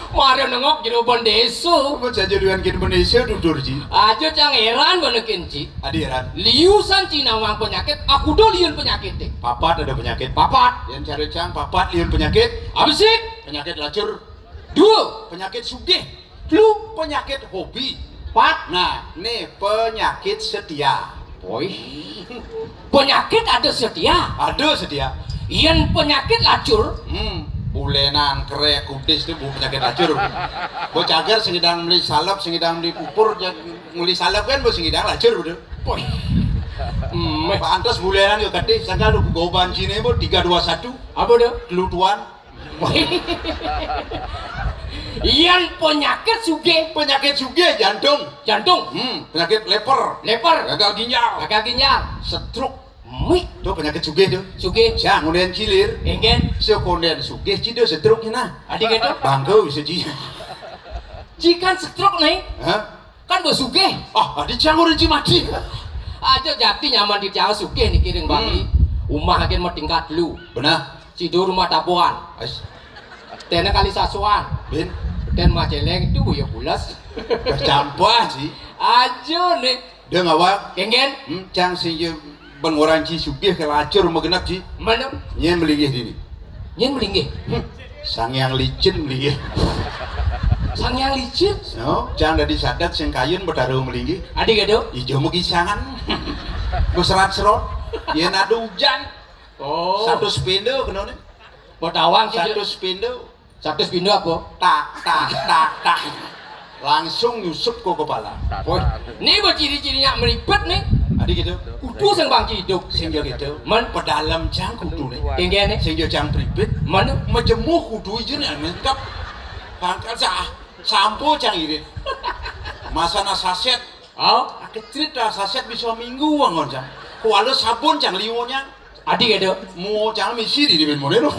Mari nengok jero bandeso. Mau saja dengan Indonesia dudur ji. Aja cang heran benekin ci. Adiran. Liusan Cina wang penyakit, aku do liun penyakit deh. Papat ada penyakit. Papat, Yang cari cang papat liun penyakit. abisik, Penyakit lacur. dua, Penyakit sugih. lu, Penyakit hobi. pat, Nah, nih penyakit setia. boy. Penyakit ada setia. Ada setia. Ian penyakit lacur, Bulenan kerek kudis itu penyakit lacur. Bo cager sing ngidang meli salep, sing ngidang meli pupur, meli salep kan bo sing ngidang lacur bener. boy. Pak Antos bulenan yo kadeh sangka lu go bancine bo 321 Apa dah? kelutuan. Ian penyakit suge, Penyakit sugih jantung. jantung, Penyakit leper, leper, gagal ginjal, gagal ginjal, stroke. mik, Tuh penyakit sugih tuh. suge, Siang kemudian cilir. enggen, Sekonden sugih cido stroke nah. adik itu, Bangga bisa ji. jika stroke nih, Hah? kan bo suge. Ah, adik canggur ci mati. Aja jati nyaman di Jawa suge nih kiring Bali. Umah agen mau tingkat dulu. Benar. Cido rumah tabuan, Ais, tena kali sasuan, bin dan majeleng itu ya pulas. campur sih. Aja nih, Dia ngawak. enggen, Cang sing je bengoran ci sugih ke lacur mau genap ci. mana, Nyen melinggih dini. nyen melinggih, Sang yang licin melinggih. sang yang licin, No, cang dari sadat sing kayun bertaruh melinggih. adik itu, Ijo mau kisangan. Ku serat-serot. Yen ada hujan. oh, Satu spindo kena nih. Botawang Satu satu, spindo. satu pindu apa? Tak. Langsung nyusup ke kepala. Boy, nih buat ciri-cirinya meribet nih, Adik gitu. kudu sang bang ciduk, Sing jo gitu. man, Pedalam cang kudu nih. enggen nih, Sing jo cang pribet. mana, Majemuh kudu ijo nih mengkap. Pangkal sampo cang irit. Masana saset. oh, Kecrit dah saset bisa minggu wangon cang. Kuala sabun cang liwonya. adik itu, Mau cang misi di ben modelo.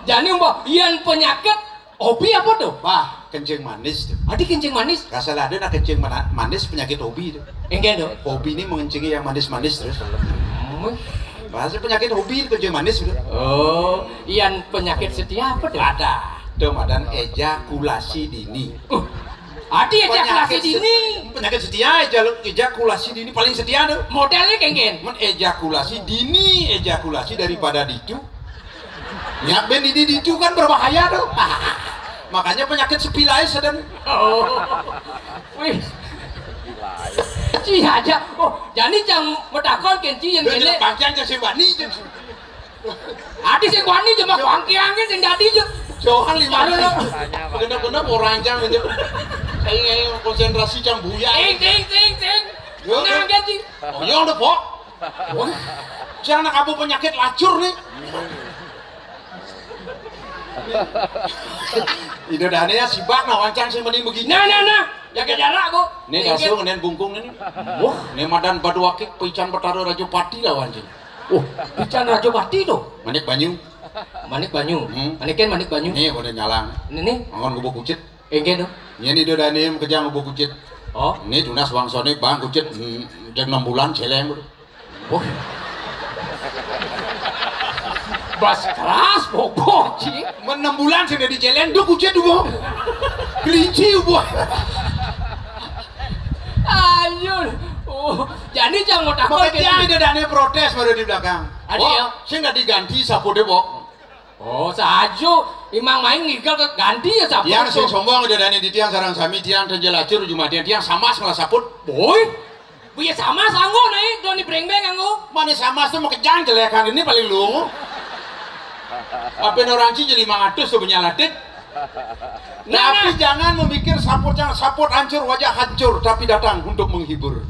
jadi mbak, ian penyakit, hobi apa tuh? Wah, kencing manis tuh. Adik kencing manis, Kasal ada nak kencing manis penyakit hobi tuh. enggen tuh. Hobi ini mengencingi yang manis-manis terus. Bahasa penyakit hobi kencing manis udah. Oh, ian penyakit setia apa tuh? Ada. Tuh madan ejakulasi dini. Adik ejakulasi dini, Penyakit setia ejakulasi dini paling setia tuh. modelnya enggen. Men ejakulasi dini, ejakulasi daripada dicu. Ya ben dicu kan berbahaya tuh. Makanya penyakit sepilai sedang. Oh, wih, ci aja. Oh, jadi jang medakon kenci yang Dia gini. bangkian ke sembani. Adik sing wani cuma kuangki-angki sing dadi jo. Johan lima Aduh, dulu. Bener-bener mau rancang aja. Kayak konsentrasi cang buya. Ting. Yo, Nah, kenci. Oh, ya udah pok. Jangan nak kamu penyakit lacur nih. Ide dane ya sibak nah wancang sing mending begini. Nah. Jaga jarak kok. Nih kasung nen bungkung ini. Wah, nih madan badu wakik pican pertaruh Raja Pati lah wancing. Oh, bican Raja Pati tuh. Manik banyu. Manik Banyu. Hmm. Maniken Manik Banyu. Nih udah nyalang. Ini Angon gubuk kucit. enggen tuh. Nih ide dane kejang gubuk kucit. Oh, Nih tunas wangsone bang kucit jam 6 bulan celeng. oh. Bas keras bobok ci. 6 bulan sudah di celeng duk kucit ubo. Kelinci ubo. Ayo. Oh, jadi jangan mau takut Makanya ide dane protes baru di belakang. Adi, ya. Sing nggak diganti sapu debok. Oh, sajo imang main ngigel ke ganti ya sapu. Tiang sing sombong udah dani di tiang sarang sami tiang terjelacur cuma tiang sama malah saput. Boy. Buya sama sanggo naik doni breng-breng anggo. Mana sama tuh mau kejang jelekan ini paling lungu. Apa orang Ci jadi 500 tuh penyalatik. Tapi jangan memikir saput hancur wajah hancur tapi datang untuk menghibur.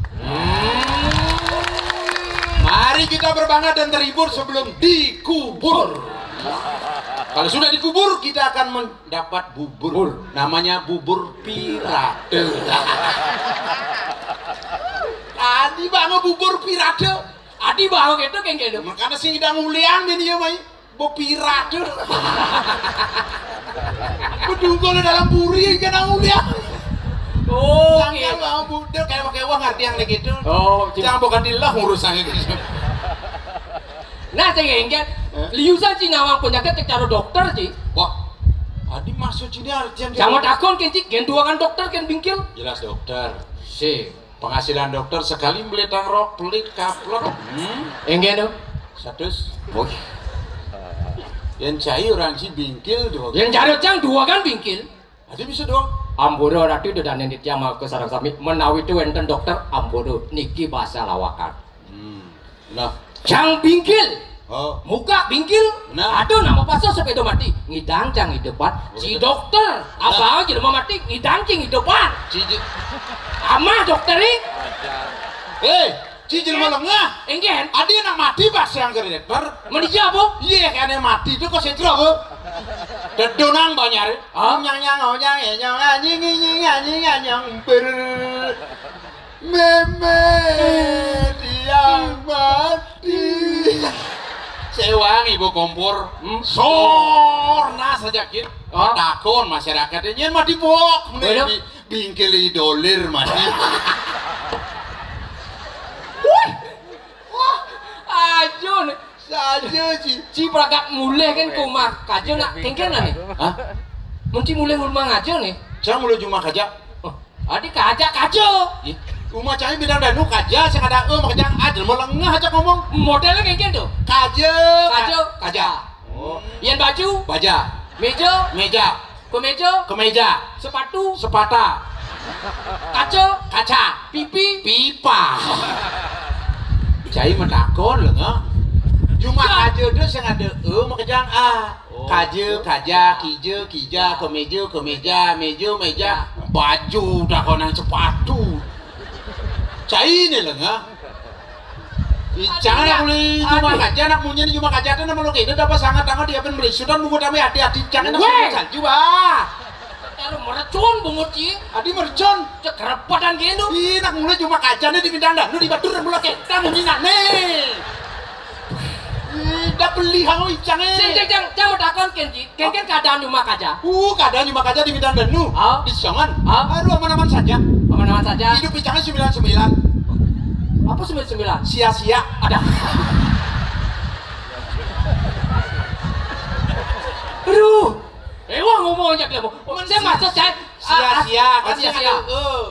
Mari kita berbangga dan terhibur sebelum dikubur. Kalau sudah dikubur kita akan mendapat bubur. Namanya bubur pirate. Adi banget bubur pirate. Adi bawa gitu kayak gitu. Makanya sing idang ulian ini ya mai. Bok pirat tuh. Bedungkul dalam buri kan aku dia. Oh, Sangka mau budek kayak pakai uang ngerti yang gitu. Oh, Jangan bukan dilah urusannya gitu. nah cengengken, liusan si nawang penyakit secara dokter sih. Wah, adi maksud sini artian Jangan takon kenci, gen dua kan dokter kan bingkil. jelas dokter. Si, Penghasilan dokter sekali beli tangrok, pelit kaplok. enggen tuh. Satus. Boy. Yang cai orang si bingkil doang. Yang cari cang dua kan bingkil. Adi bisa doang. Ambodo ratu itu dan nitya mau ke sarang sami menawi itu enten dokter ambodo niki bahasa lawakan. Nah, Cang bingkil, oh, muka bingkil. Nah. Aduh nama pasal sepeda mati ngidang cang di depan. Si dokter apa aja mau mati ngidang cing di depan. cici. Ama dokter ini, Cici jelma lengah. enggen. Adi nak mati pas yang ke direktur. Menikah apa? Iya kan yang mati itu kok setro bu. Dedonang banyak. Ah? Nyang anjing ber. Meme yang mati. Sewang ibu kompor. Sorna sajakin. Ah? Takon masyarakat ini mati bok. Belum. Bingkili dolir mati. Ajun, Saja sih. ci pragak mulai kan kumah kajo nak kengken nih. Hah? Munci mulai rumah ngajo nih. Jangan mulai cuma kaja. Oh, adik kajak kajo. Rumah cai bidang danu kaja sing ada makanya adil mau lengah aja ngomong. Modelnya kengken tuh. Kaja. Kajo, Kaja. Oh. Yang baju, Baja. meja, Meja. kemeja, Kemeja. sepatu, Sepata. kaca, Kaca. pipi. Pipa. Cai mendakon lengah. Cuma kaja itu sing ada makanya kaja, kaja, kija, kija, kemeja, kemeja, meja, meja, baju dakonan sepatu. Cai ini lengah. Jangan nak beli cuma kaca, nak punya ni cuma kaca tu nama lo kini dapat sangat tangan dia pun beli sudah bungut kami hati-hati jangan nak beli salju Kalau meracun bungut ci, Adi mercon. cekerepatan gitu. Ih nak mulai cuma kaca ni di bintang dah, nu di batur dan mulai kita ni nak ni. Dah beli hang icang Jangan takon kenci, kengken keadaan rumah kaca. keadaan cuma kaca di bintang danu. Ah. Di songan. Ah. Aduh aman-aman saja. Aman-aman saja. Hidup icangnya 99. Apa 99? Sia-sia. Ada. Aduh. Wah ngomong aja kamu. Saya maksud saya Sia-sia. Kan sia-sia.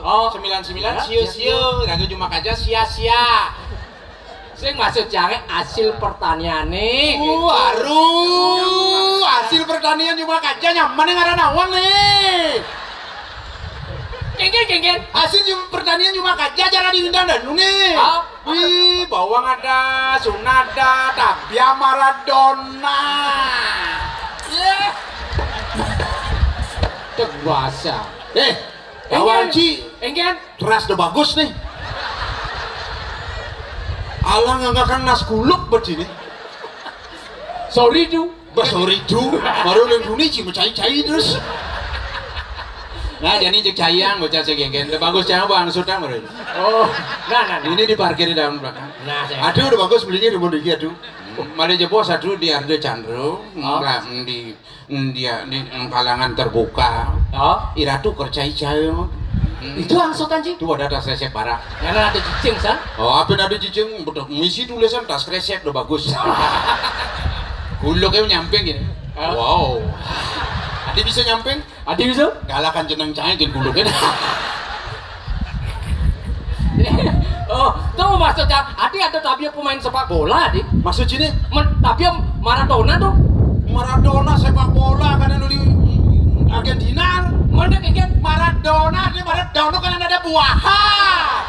Oh. 99 sia-sia. Lagu cuma kaca sia-sia. Saya maksud jangan hasil pertanian nih. Aduh, hasil pertanian cuma kaca nyaman yang ada nawang nih. Kengken. Hasil pertanian cuma kaca cara di bintang danu nih. Ah. Wih, bawang ada, sunada, tabia Maradona. Yeah. Teguasa. Bawang Ci, Engken. keras udah bagus nih. Alah nggak kan nas kuluk begini. Sorry tuh. Sorry tuh, baru yang duni Ci mencai-cai terus. Nah, jadi cek cayang bocah segenggen. Udah bagus cayang bang sudah baru. Oh, nah. Ini diparkir di dalam belakang. Nah, saya. Aduh, udah bagus belinya di Mondiki aduh. Mari jebos aduh di Arde Chandro, di kalangan terbuka. Oh, Iratu kercai-cai. itu angsutan sih. Itu ada tas resep parah. Yang ada cicing san. Oh, apa ada cicing? Betul. Misi tulisan tas resep udah bagus. Kuluknya nyamping gini. Wow. Adi bisa nyamping? Adi bisa? Galahkan jeneng cahaya gini kuluknya. Oh, tuh maksudnya Adi ada tabia pemain sepak bola Adi. Maksud sini? Tabia Maradona tuh. Maradona sepak bola kan di Argentina. Mana kengken? Maradona kan ada buahan.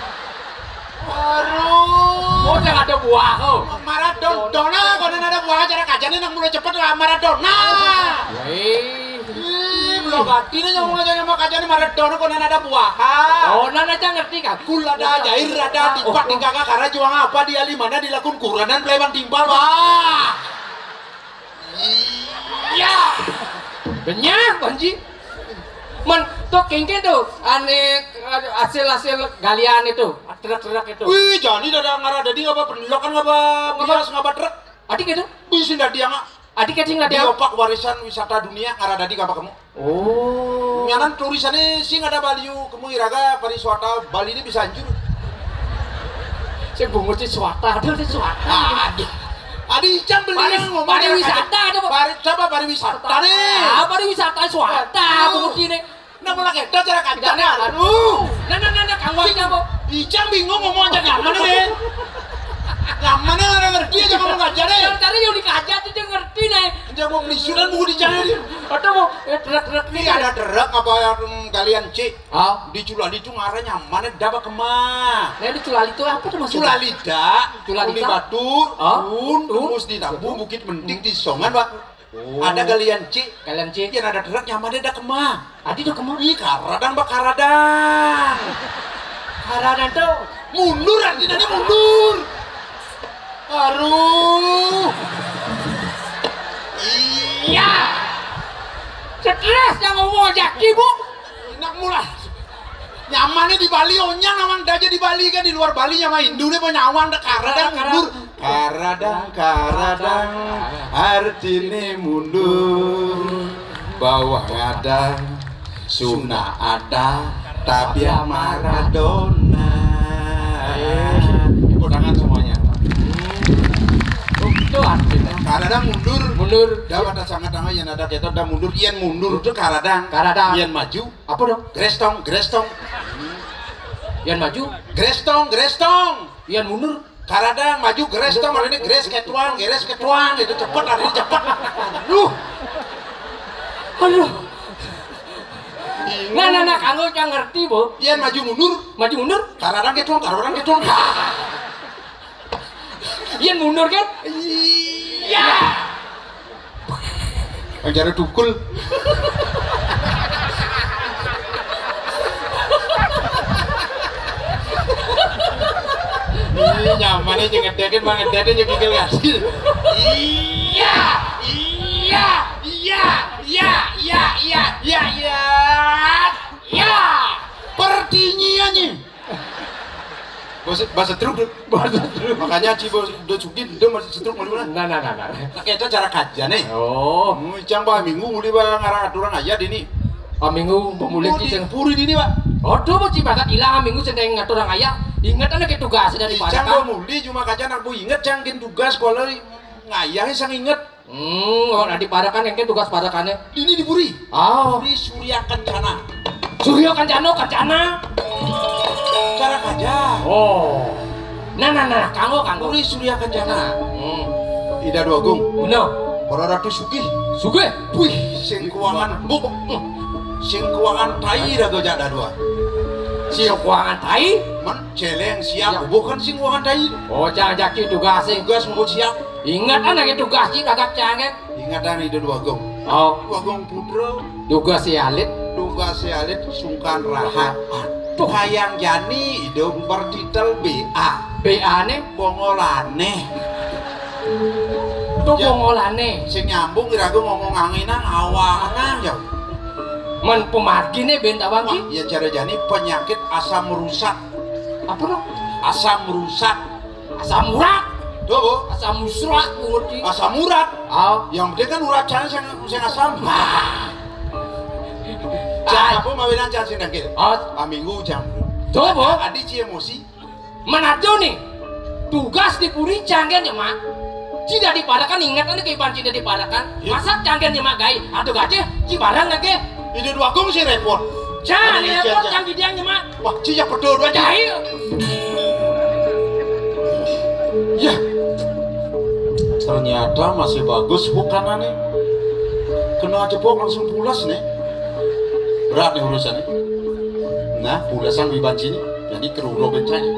Aduh. Oh, yang ada buah oh. Maradona kan ada buah cara kajanya nak mulai cepet lah Maradona. Wih. Belum hati nih yang mulai sama kajanya Maradona kan ada buahan. Oh, nana aja ngerti kan? Kula ada jair ada tipak di kakak karena juang apa dia limana dilakukan kuranan peleban timpal bah. Iya. Banyak banji. Man, tuh kengken tuh, aneh hasil galian itu, truk-truk itu. Wih, jadi ada ngarah jadi ngapa penlokan ngapa bias ngapa truk. Adik itu? Bisa ndak dia nggak? Adik kecing lah Di dia. opak warisan wisata dunia ngarada di apa kamu? Oh. Nyanan tulisannya sing ada Baliu kamu iraga pariwisata Bali ini bisa hancur. Saya bungut si swasta, aduh si swasta. Aduh. Adi Icang beli ngomong pariwisata coba. Coba pariwisata nih. Ah, pariwisata swasta bungut ini. Nah mulai kita cara kancane. Aduh. Nah, Kang Wai apa? Icang bingung ngomong aja nyaman nih. Nyaman nih ngerti aja ngomong aja deh. Tadi yang dikacat itu ngerti nih. Jangan mau beli sunan buku dicari nih. Atau mau truk Ini ada derak apa kalian cek? Ah, Di Culali itu ngarah nyaman dapat kemah. nah di Culali itu apa tuh maksudnya? Culalida, Culalida? Uli Batur, Ah? Tembus di Nabu, Bukit Mendik di Songan, Pak. Ada galian cek. Kalian cek. Yang ada derak nyaman ada kemah. Adi tuh kemana? Ih, karadang Pak karadang. Karadan tuh. Mundur artinya mundur. Aduh. Iya. Stres yang ngomong aja, Bu. Enak mulai. Nyamannya di Bali, onyang naman aja di Bali kan di luar Bali nyama Indune penyawan karadang mundur. Karadang artinya mundur. Bawah ada, Suna ada, tapi Maradona. Ikut tangan semuanya. Itu artinya. Karadang mundur. Mundur. Dapat ada sangat tangan yang ada kita udah mundur. Ian mundur itu karadang. Karadang. Ian maju. Apa dong? Grestong. Yang maju, Grestong. yang mundur. Karadang maju grestong hari ini gres ketuang itu cepet hari ini cepet. Aduh. Nah, kamu yang ngerti, Bu. Ian maju mundur. Karadang ketuang. Ian mundur kan? Iya. Acara tukul. Ini nyamannya jangan ngedeket banget ngedeket jangan gigil ngasih. Iya. Pertinyiannya. Bahasa truk. Makanya Cibo udah cukin dia masih setruk mau dimana? Nah. Kita cara kajian nih. Oh, Cang bah minggu muli bang ngarang aturan aja ini. minggu pemulih Di cing. puri ini pak. Aduh, mau cibakat hilang minggu sedang ngatur orang ayah. Ingat anak itu tugas dari Cang pada. bah muli cuma kajian aku inget cang kin tugas sekolah ngayahnya sang inget. Orang di Padakan yang tugas Padakannya. Ini di puri. Oh, Puri Surya Kencana. Suryo Kancana. Cara kajian. Oh. Nah, kanggo. Puri Surya Kencana. Ida Dua Agung. Bener. Para Ratu Sugih. Suge. Wih, sing keuangan buk. Sing keuangan tai dah gojak dah dua. Si keuangan tai. Men celeng siap bukan sing keuangan tai. Oh, jangan jaki tugas sih. Tugas mau siap. Ingat anak itu tugas sih kagak canggih. Ingatan Ida Dua Agung. Oh, Dua Agung Putra. tugas si Alit. Tugas alit sungkan rahat. Aduh hayang jani hidup bertitel BA. BA nih. Bongolane. Tuh Ya. pengolane. Sing nyambung irago ngomong anginan awangan ya. Men pemargi nih benta Wah, bangki. ya cara jani penyakit asam merusak. Apa dong? Asam merusak. Asam urat. Tuh, Bu. Asam musrak ngerti. Asam urat. Oh, Yang penting kan urat jangan sing asam. Jangan apa mawinan jangan sing dengkil. oh, Minggu jam. coba. Adi ci emosi. Menado nih. Tugas di Puri canggih ya mak. Tidak dipadakan ingat kan keiban tidak dipadakan. Ya. Masa canggih ya mak gai. Aduh gajah. Cibarang lagi. Ini Dua Agung sih repot. Jangan Aduh, repot jangan. canggih dia ya mak. Wah, cia pedul dua cia. Jahil. Ya. Ternyata masih bagus bukanannya. Kena jebok langsung pulas nih. Berat nih urusannya. Nah, pulasan wibanci nih. Jadi keruro bencana.